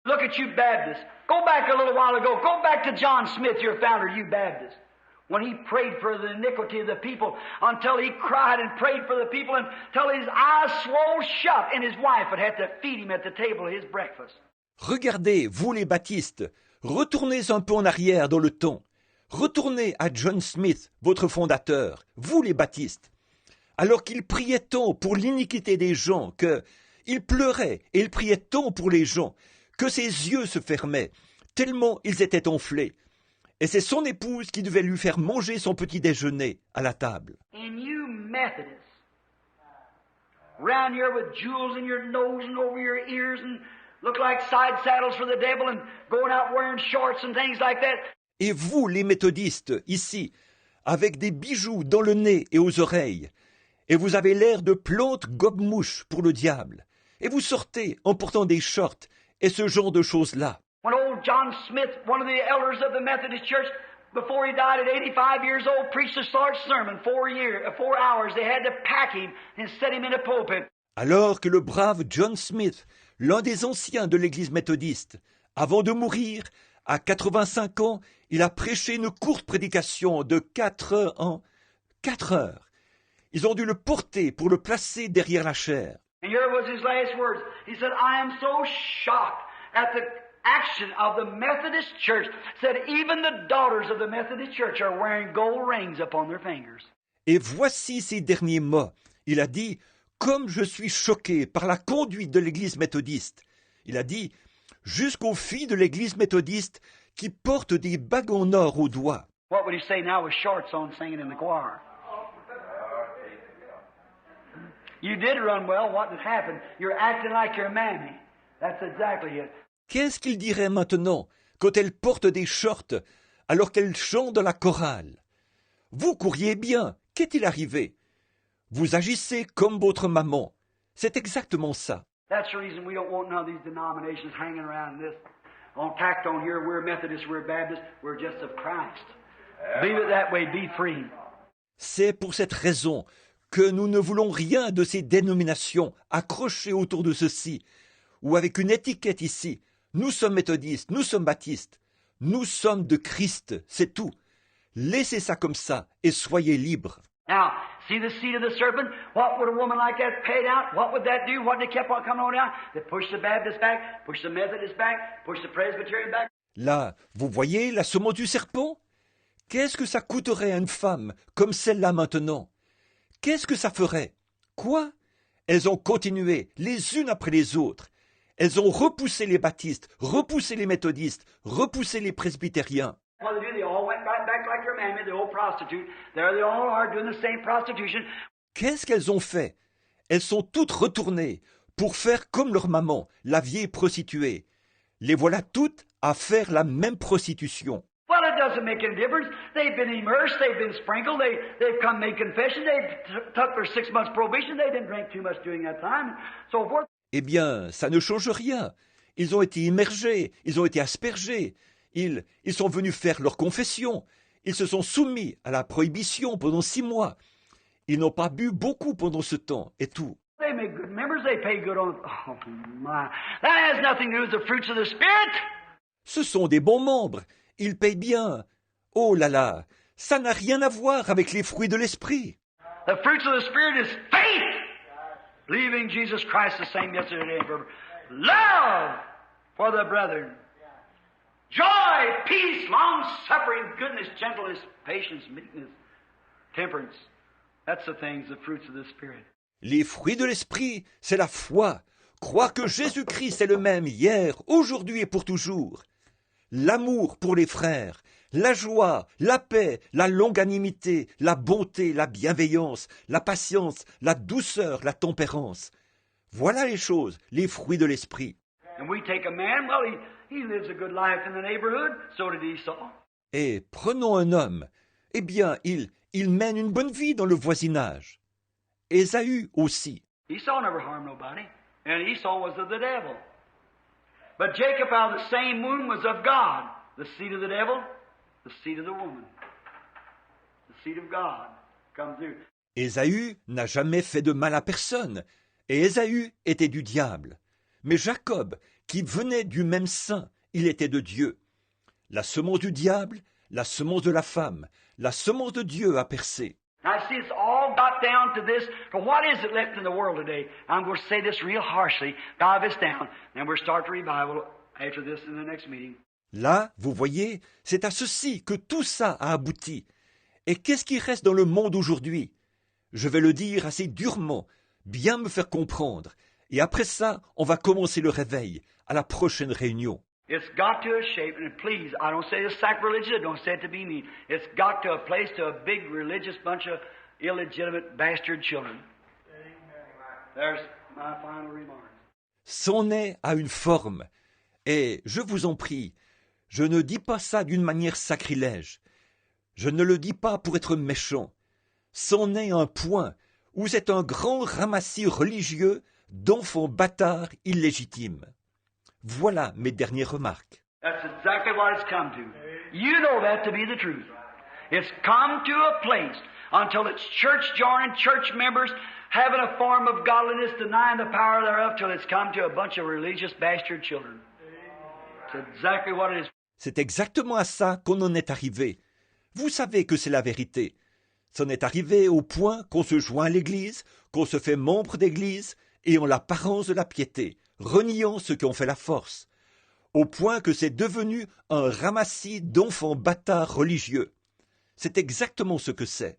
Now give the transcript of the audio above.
Look at you Baptists. Go back a little while ago. Go back to John Smith, your founder, you Baptists. When he prayed for the iniquity of the people until he cried and prayed for the people until his eyes swole shut and his wife would have to feed him at the table of his breakfast. Regardez, vous les baptistes, retournez un peu en arrière dans le temps. Retournez à John Smith, votre fondateur, vous les baptistes. Alors qu'il priait tant pour l'iniquité des gens que il pleurait et il priait tant pour les gens que ses yeux se fermaient, tellement ils étaient enflés. Et c'est son épouse qui devait lui faire manger son petit déjeuner à la table. And you Methodists, round here with jewels in your nose and over your ears and look like side saddles for the devil and going out wearing shorts and things like that. Et vous, les méthodistes, ici, avec des bijoux dans le nez et aux oreilles, et vous avez l'air de plantes gobe-mouches pour le diable, et vous sortez en portant des shorts et ce genre de choses-là. When old John Smith, one of the elders of the Methodist Church, before he died at 85 years old, preached a short sermon, 4 hours. They had to pack him and set him in a pulpit. Alors que le brave John Smith, l'un des anciens de l'église méthodiste, avant de mourir, à 85 ans, il a prêché une courte prédication de 4 heures en 4 heures. Ils ont dû le porter pour le placer derrière la chaire. And here was his last words. He said, I am so shocked at the action of the Methodist Church. Said even the daughters of the Methodist Church are wearing gold rings upon their fingers. Et voici ses derniers mots. Il a dit, comme je suis choqué par la conduite de l'église méthodiste. Il a dit, jusqu'aux filles de l'église méthodiste qui portent des bagues en or aux doigts. What would he say now with shorts on singing in the choir? You did run well. What did happen? You're acting like your mammy. That's exactly it. Qu'est-ce qu'il dirait maintenant quand elle porte des shorts alors qu'elle chante dans la chorale? Vous couriez bien. Qu'est-il arrivé? Vous agissez comme votre maman. C'est exactement ça. That's the reason we don't want none of these denominations hanging around this. On tacked on here, we're Methodists, we're Baptists, we're just of Christ. Leave it that way, be free. C'est pour cette raison que nous ne voulons rien de ces dénominations accrochées autour de ceci, ou avec une étiquette ici. Nous sommes méthodistes, nous sommes baptistes. Nous sommes de Christ, c'est tout. Laissez ça comme ça et soyez libres. Now, see the seed of the serpent? What would a woman like that paid out? What would that do? What they kept on coming on down? They pushed the Baptist back, pushed the Methodist back, pushed the Presbyterian back. Là, vous voyez la semence du serpent? Qu'est-ce que ça coûterait à une femme comme celle-là maintenant? Qu'est-ce que ça ferait? Quoi? Elles ont continué, les unes après les autres. Elles ont repoussé les baptistes, repoussé les méthodistes, repoussé les presbytériens. What they do, they all went right back like their mammy, the old prostitute. There they all are doing the same prostitution. Qu'est-ce qu'elles ont fait? Elles sont toutes retournées pour faire comme leur maman, la vieille prostituée. Les voilà toutes à faire la même prostitution. Well, it doesn't make any difference. They've been immersed, they've been sprinkled, they've come make confession, they've took their 6 months probation, they didn't drink too much during that time, so forth. Eh bien, ça ne change rien. Ils ont été immergés, ils ont été aspergés. Ils sont venus faire leur confession. Ils se sont soumis à la prohibition pendant 6 mois. Ils n'ont pas bu beaucoup pendant ce temps, et tout. They make good members, they pay good on... Oh, my. That has nothing to do with the fruits of the Spirit. Ce sont des bons membres. Ils payent bien. Oh là là, ça n'a rien à voir avec les fruits de l'esprit. The fruits of the Spirit is faith. Believing Jesus Christ the same yesterday and forever. Love for the brethren. Joy, peace, long-suffering, goodness, gentleness, patience, meekness, temperance. That's the things, the fruits of the Spirit. Les fruits de l'esprit, c'est la foi. Croire que Jésus-Christ est le même hier, aujourd'hui et pour toujours. L'amour pour les frères, la joie, la paix, la longanimité, la bonté, la bienveillance, la patience, la douceur, la tempérance. Voilà les choses, les fruits de l'esprit. And we take a man, well, he lives a good life in the neighborhood, so did Esau. Et prenons un homme. Eh bien, il mène une bonne vie dans le voisinage. Ésaü aussi. Esau never harmed nobody, and Esau was of the devil. But Jacob out of the same womb was of God. The seed of the devil, the seed of the woman. The seed of God come through. Ésaü n'a jamais fait de mal à personne, et Ésaü était du diable. Mais Jacob, qui venait du même sein, il était de Dieu. La semence du diable, la semence de la femme, la semence de Dieu a percé. Now, see, it's all got down to this. For what is it left in the world today? I'm going to say this real harshly, dive this down, and we'll start the revival after this in the next meeting. Là, vous voyez, c'est à ceci que tout ça a abouti. Et qu'est-ce qui reste dans le monde aujourd'hui? Je vais le dire assez durement, bien me faire comprendre. Et après ça, on va commencer le réveil, à la prochaine réunion. It's got to a shape, and please, I don't say it's sacrilegious, I don't say it to be mean. It's got to a place to a big religious bunch of illegitimate bastard children. There's my final remarks. C'en est à une forme. Et je vous en prie, je ne dis pas ça d'une manière sacrilège. Je ne le dis pas pour être méchant. C'en est un point où c'est un grand ramassis religieux d'enfants bâtards illégitimes. Voilà mes dernières remarques. That's exactly what it's come to. You know that to be the truth. It's come to a place until it's church-joining church members having a form of godliness, denying the power thereof, till it's come to a bunch of religious bastard children. It's exactly what it is. C'est exactement à ça qu'on en est arrivé. Vous savez que c'est la vérité. C'en est arrivé au point qu'on se joint à l'Église, qu'on se fait membre d'Église, et en l'apparence de la piété, reniant ceux qui ont fait la force, au point que c'est devenu un ramassis d'enfants bâtards religieux. C'est exactement ce que c'est.